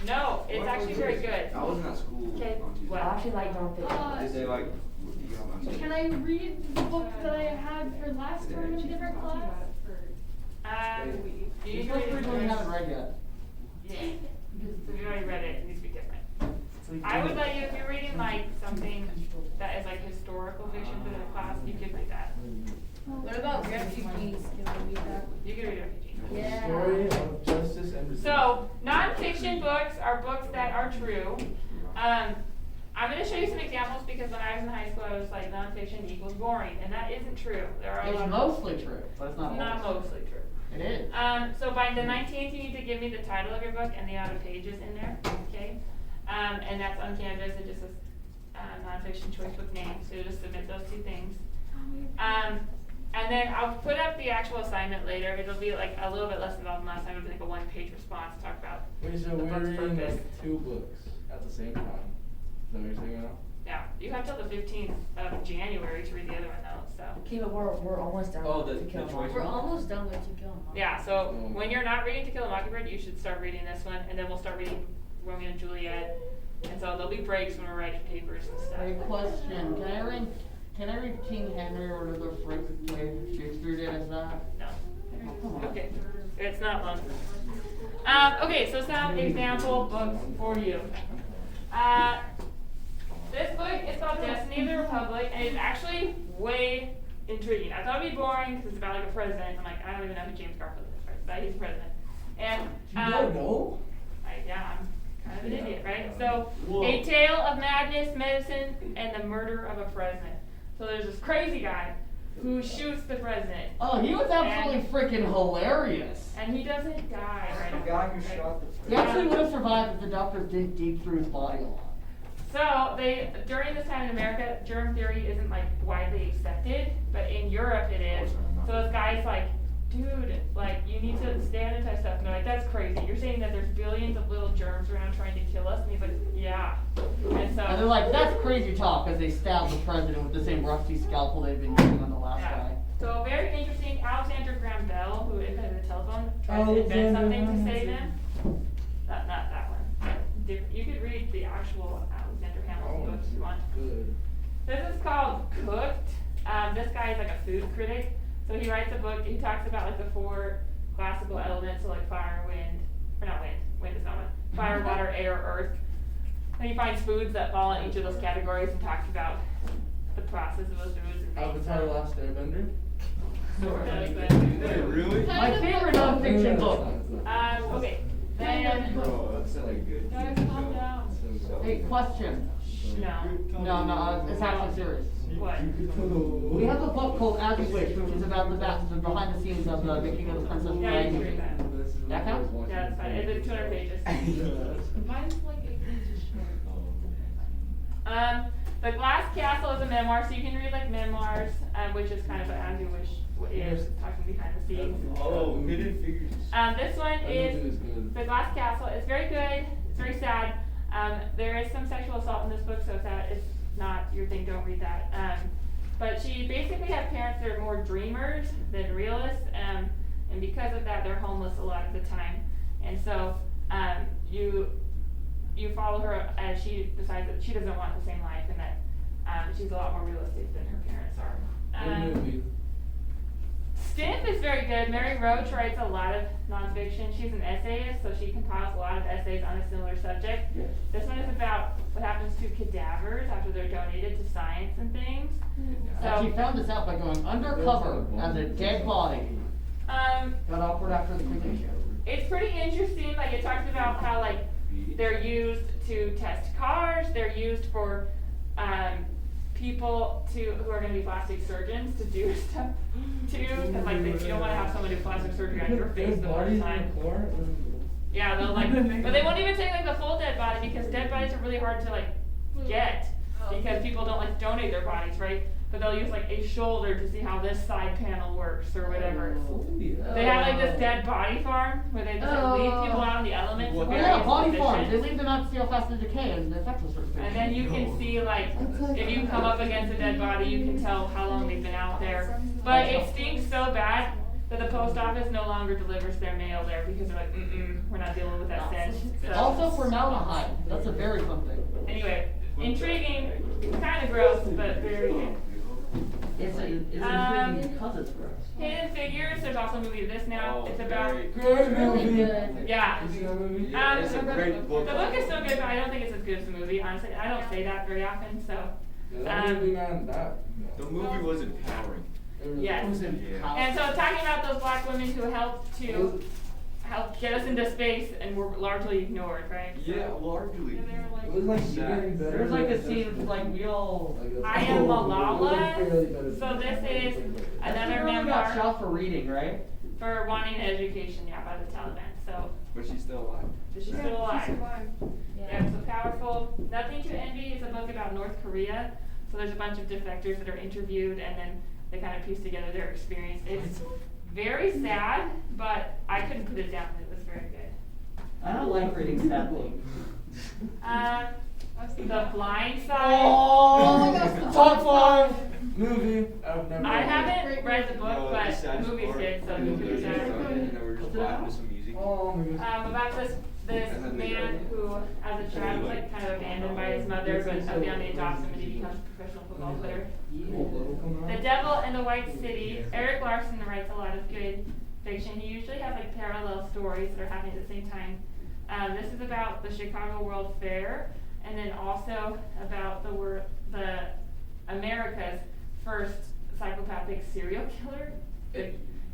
No, it's actually very good. I wasn't at school Okay, on Tuesday. well, I actually like nonfiction. Did they like, what do you have on Tuesday? Can I read the book that I had for last term in a different class? You You can feel free read to it. haven't read yet. Yeah. If you already read it, it needs to be different. I would let you, if you're reading like something that is like historical fiction for the class, you could read that. What about refugees? Can we read that? You could read Refugee. Yeah. Story of justice and resistance. So, nonfiction books are books that are true. I'm going to show you some examples because when I was in high school, I was like, nonfiction equals boring, and that isn't true. There are a lot It's of mostly true, but it's not not always. mostly true. It is. So by the 19th, you need to give me the title of your book and the amount of pages in there, okay? And that's on Canvas. It just says nonfiction choice book name. So you just submit those two things. And then I'll put up the actual assignment later. It'll be like a little bit less involved than last time. It'll be like a one-page response to talk about Wait, so the we're book's reading purpose. like 2 books at the same time? Is that what you're saying now? Yeah, you have till the 15th of January to read the other one though. So Okay, but we're almost done. Oh, with the To Kill a choice Mockingbird. We're almost done with To Kill a Mockingbird. yeah, so when you're not reading To Kill a Mockingbird, you should start reading this one, and then we'll start reading Romeo and Juliet. And so there'll be breaks when we're writing papers and stuff. Great question. Can I read King Henry or the frick way Shakespeare did as that? No. Oh, come on. Okay, it's not long. Okay, so some example books for you. This book is called Destiny of the Republic, and it's actually way intriguing. I thought it'd be boring because it's about like a president. I'm like, I don't even know who James Garfield is, right? But he's president. And You don't know? yeah, I'm kind of an idiot, right? So, Whoa. A Tale of Madness, Medicine, and the Murder of a President. So there's this crazy guy who shoots the president, Oh, he was absolutely freaking hilarious. and he doesn't die right The away, guy who right? shot the He actually would have survived if the doctors didn't dig through his body a lot. So during this time in America, germ theory isn't like widely accepted, but in Europe it is. So this guy's like, dude, like you need to sanitize stuff. And they're like, that's crazy. You're saying that there's billions of little germs around trying to kill us? And he's like, yeah. And so And they're like, that's crazy talk, as they stabbed the president with the same rusty scalpel they'd been using on the last yeah. guy. So very interesting. Alexander Graham Bell, who invented the telephone, tries to invent something to save him. Not that one. You could read the actual Alexander Hamilton book if you want. Good. This is called Cooked. This guy is like a food critic. So he writes a book, he talks about like the 4 classical elements, so like fire, wind is not one, fire, water, air, earth. And he finds foods that fall in each of those categories and talks about the process of those foods and things. Avatar: The Last Airbender? Sort of, but- Really? My favorite nonfiction book. Okay, then, Bro, that's like good. Guys, calm down. Hey, question. no, No, it's actually serious. what? We have a book called As You Wish, which is about the behind the scenes of the making of the Princess Yeah, you can Bride. read that. That counts? Yeah, that's fine, it's 200 pages. Mine's like 8 pages short. The Glass Castle is a memoir, so you can read like memoirs, which is kind of what As You Wish is, talking behind the scenes. Oh, Hidden Figures. This one That is movie is good. The Glass Castle. It's very good. It's very sad. There is some sexual assault in this book, so if that is not your thing, don't read that. But she basically had parents that are more dreamers than realists, and because of that, they're homeless a lot of the time. And so you follow her as she decides that she doesn't want the same life, and that she's a lot more realistic than her parents are. Good movie. Stiff is very good. Mary Roach writes a lot of nonfiction. She's an essayist, so she compiles a lot of essays on a similar subject. This one is about what happens to cadavers after they're donated to science and things. And she So, found this out by going undercover as a dead body. Got awkward after the cremation. it's pretty interesting. Like it talks about how like they're used to test cars. They're used for people who are going to be plastic surgeons to do stuff too. Because like you don't want to have someone do plastic surgery on your face the whole time. Yeah, they'll like, but they won't even take like the full dead body because dead bodies are really hard to like get because people don't like donate their bodies, right? But they'll use like a shoulder to see how this side panel works or whatever. They have like this dead body farm where they just like, leave people out in the elements. What? in Oh various yeah, body farms. They positions. leave them out to see how fast they decay and the effects will start to And then you can see like, if you come up against a dead body, you can tell how long they've been out there. But it stinks so bad But the post office no longer delivers their mail there because they're like, we're not dealing with that scent. So, Also formaldehyde, that's a very fun thing. anyway, intriguing, kind of gross, but very good. It's intriguing because it's gross. Hidden Figures, there's also a movie of this now. It's about, Good movie. yeah. You see that movie? It's a great book. The book is still good, but I don't think it's as good as the movie, honestly. I don't say that very often, so. Yeah, that movie, man, that. The movie was empowering. Yes. It was in Yeah. And so talking about those black women who helped to help get us into space and were largely ignored, right? Yeah, largely. Yeah, they were like, It was like Sad. even better. There's like a than scene, it's like we all. I Am It Malala. was barely better So than this that. is another She really got memoir shot for reading, right? for wanting an education, yeah, by the Taliban. So But she's still alive. she's still alive. Yeah, so powerful. Nothing to Envy is a book about North Korea. So there's a bunch of defectors that are interviewed, and then they kind of piece together their experience. It's very sad, but I couldn't put it down. It was very good. I don't like reading sad things. The Blind Side. Oh, top 5 movie. I've never. I haven't read the book, No, but it's sad the movie's story. good, so The you could movie's be good, sad. and then we're just vibing to some music. Oh my goodness. About this And then they man go- who, as a child, was like kind of abandoned by his mother, but a family adopts him and he becomes a professional football player. The Devil in the White City. Eric Larson writes a lot of good fiction. He usually has like parallel stories that are happening at the same time. This is about the Chicago World Fair, and then also about the America's first psychopathic serial killer.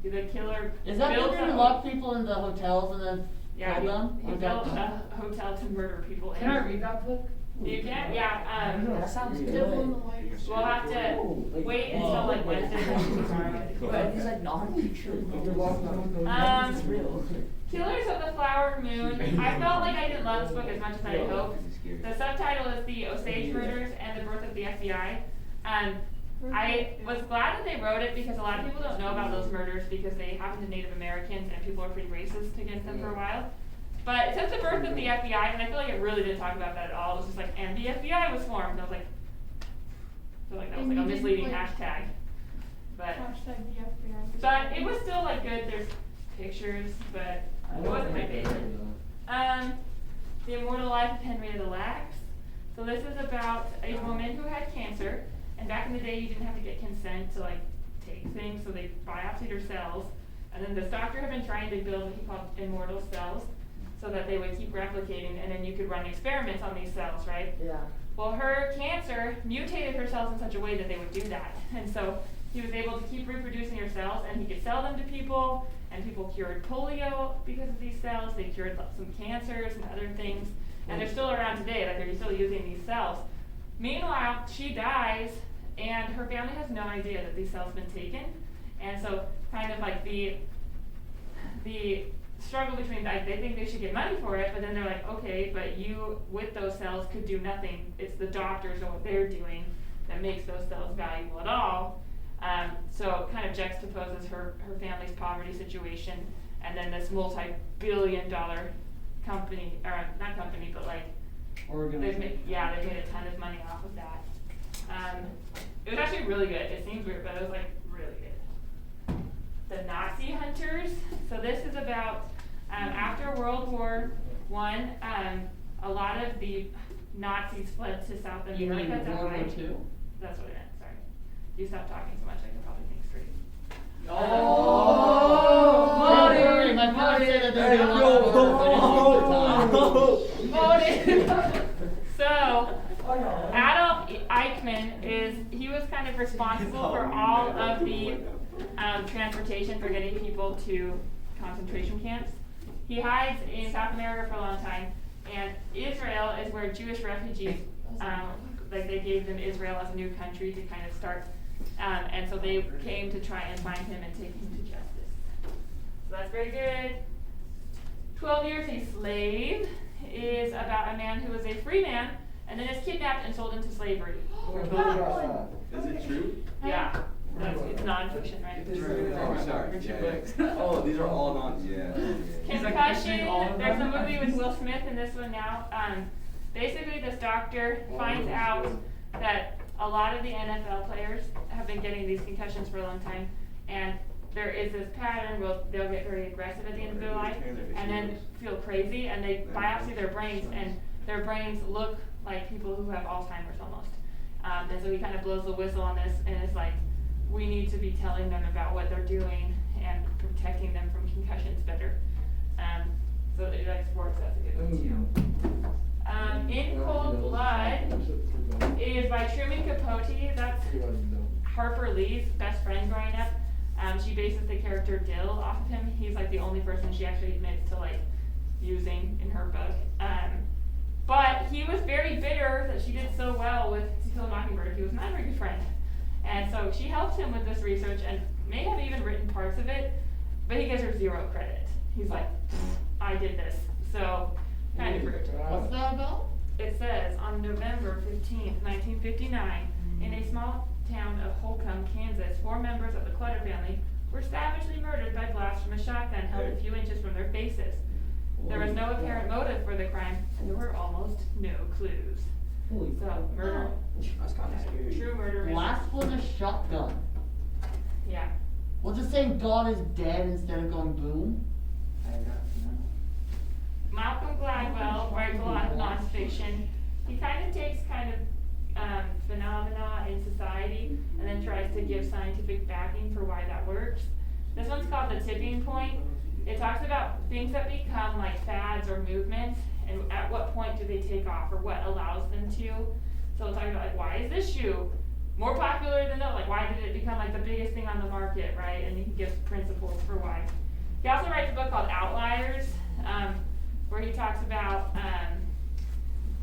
The killer Is that built the dude a- who locked people in the hotels and then Yeah, killed them? he Or is that- built a hotel to murder people in. Can I read that book? You can, yeah. That sounds good. Devil in the White. We'll have to wait until like Wednesday. But these like non-fiction. Um, It's real. Killers of the Flower Moon. I felt like I didn't love this book as much as I had hoped. The subtitle is The Osage Murders and the Birth of the FBI. I was glad that they wrote it because a lot of people don't know about those murders because they happened to Native Americans and people are pretty racist against them for a while. But it says the birth of the FBI, and I feel like it really didn't talk about that at all. It was just like, and the FBI was formed. And I was like, I feel like that was like a misleading hashtag. But Hashtag the FBI. but it was still like good. There's pictures, but it wasn't my favorite. The Immortal Life of Henrietta Lacks. So this is about a woman who had cancer, and back in the day you didn't have to get consent to like take things, so they biopsied her cells, and then this doctor had been trying to build what he called immortal cells, so that they would keep replicating, and then you could run experiments on these cells, right? Yeah. Well, her cancer mutated her cells in such a way that they would do that. And so he was able to keep reproducing her cells, and he could sell them to people, and people cured polio because of these cells. They cured some cancers and other things, and they're still around today, like they're still using these cells. Meanwhile, she dies, and her family has no idea that these cells have been taken. And so kind of like the struggle between, like, they think they should get money for it, but then they're like, okay, but you, with those cells, could do nothing. It's the doctors and what they're doing that makes those cells valuable at all. So it kind of juxtaposes her family's poverty situation, and then this multi-billion-dollar company, or not company, but like, they've made a ton of money off of that. It was actually really good. It seems weird, but it was like really good. The Nazi Hunters. So this is about after World War I, a lot of the Nazis fled to South America You mean to World War hide. II? That's what I meant. Sorry. You stop talking so much, I can probably think straight. Don't worry, my parents said that they're doing So, Adolf Eichmann he was kind of responsible for all of the transportation for getting people to concentration camps. He hides in South America for a long time, and Israel is where Jewish refugees, like they gave them Israel as a new country to kind of start, and so they came to try and find him and take him to justice. So that's very good. 12 Years a Slave is about a man who was a free man and then is kidnapped and sold into slavery. Is it true? Yeah, it's non-fiction, right? Oh, sorry. Yeah. Oh, these are all not. Yeah. Concussion. There's a movie with Will Smith in this one now. Basically, this doctor finds out that a lot of the NFL players have been getting these concussions for a long time, and there is this pattern, they'll get very aggressive at the end of their life, and then feel crazy, and they biopsy their brains, and their brains look like people who have Alzheimer's almost. And so he kind of blows the whistle on this, and it's like, we need to be telling them about what they're doing and protecting them from concussions better. So if you like sports, that's a good one too. In Cold Blood is by Truman Capote. That's Harper Lee's best friend growing up. She bases the character Dill off of him. He's like the only person she actually admits to like using in her book. But he was very bitter that she did so well with To Kill a Mockingbird. He was not a very good friend. And so she helped him with this research and may have even written parts of it, but he gives her 0 credit. He's like, I did this. So, kind of rude. What's that about? It says, on November 15th, 1959, in a small town of Holcomb, Kansas, 4 members of the Clutter family were savagely murdered by blasts from a shotgun held a few inches from their faces. There was no apparent motive for the crime, and there were almost no clues. So, murder. That's kind of scary. True murder mystery. Blast with a shotgun. Yeah. Was it saying God is dead instead of going boom? Malcolm Gladwell writes a lot of nonfiction. He kind of takes phenomena in society and then tries to give scientific backing for why that works. This one's called The Tipping Point. It talks about things that become like fads or movements, and at what point do they take off, or what allows them to. So we'll talk about like, why is this shoe more popular than that? Like, why did it become like the biggest thing on the market, right? And he gives principles for why. He also writes a book called Outliers, where he talks about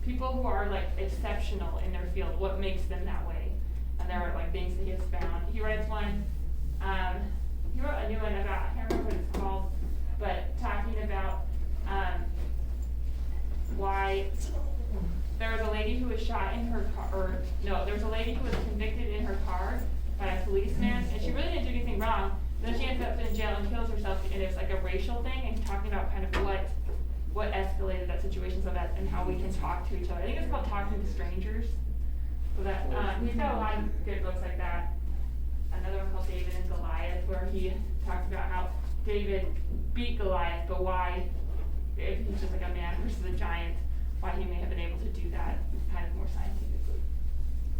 people who are like exceptional in their field, what makes them that way. And there are like things that he has found. He writes one, he wrote a new one about, I can't remember what it's called, but talking about why there was a lady who was shot in her car, or no, there was a lady who was convicted in her car by a policeman, and she really didn't do anything wrong. Then she ends up in jail and kills herself, and it's like a racial thing, and talking about kind of what escalated that situation so that, and how we can talk to each other. I think it's called Talking to Strangers. So that, he's got a lot of good books like that. Another one called David and Goliath, where he talks about how David beat Goliath, but why, if he's just like a man versus a giant, why he may have been able to do that kind of more scientifically.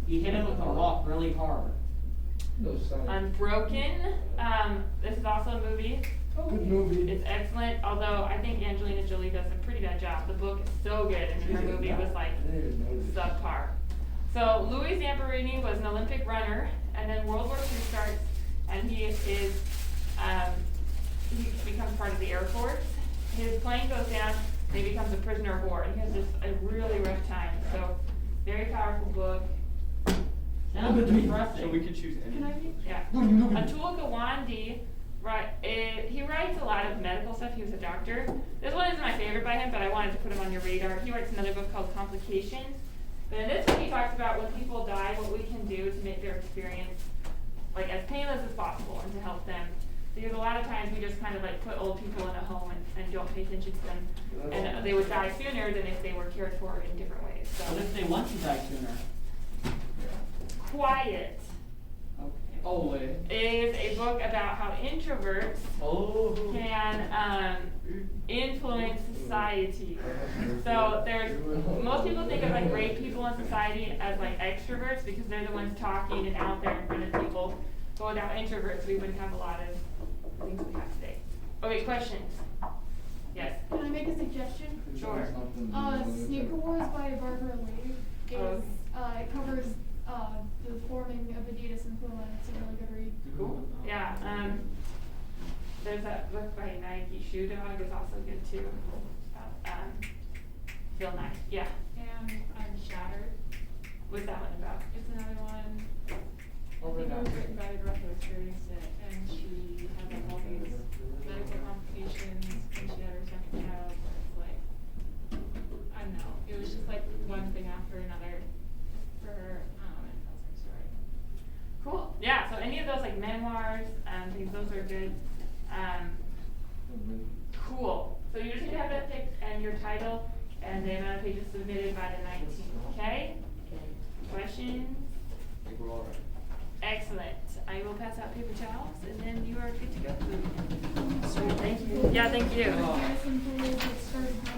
He hit him with a rock really hard. No sign. Unbroken, this is also a movie. Good movie. It's excellent, although I think Angelina Jolie does a pretty bad job. The book is so good, and her movie was like subpar. So Louis Zamperini was an Olympic runner, and then World War II starts, and he becomes part of the Air Force. His plane goes down, and he becomes a prisoner of war, and he has just a really rough time. So, very powerful book. Sounds depressing. So we could choose any. Can I read? Yeah. Atul Gawande, he writes a lot of medical stuff. He was a doctor. This one isn't my favorite by him, but I wanted to put him on your radar. He writes another book called Complications. But in this one, he talks about when people die, what we can do to make their experience like as painless as possible and to help them. Because a lot of times we just kind of like put old people in a home and don't pay attention to them. And they would die sooner than if they were cared for in different ways. So What if they want to die sooner? Quiet Okay. is a book about how introverts can influence society. So there's, most people think of like great people in society as like extroverts because they're the ones talking and out there in front of people. But without introverts, we wouldn't have a lot of things we have today. Okay, questions? Yes. Can I make a suggestion? Sure. Sneaker Wars by Barbara Lee is, it covers, the forming of Adidas and Puma. It's a really good read. Cool. Yeah. There's that book by Nike, Shoe Dog, is also good too. Phil Knight. Yeah. And Shattered. What's that one about? It's another one. I think it was written by a girl who experienced it, and she had like all these medical complications when she had her second child. It's like, I don't know. It was just like one thing after another for her, and it tells her story. Cool. Yeah. So any of those like memoirs, things, those are good. Cool. So you just need to have that picked and your title and the amount of pages submitted by the 19th. Okay? Questions? I think we're all right. Excellent. I will pass out paper towels, and then you are good to go. Sweet, thank you. Yeah, thank you. Madison Pool gets started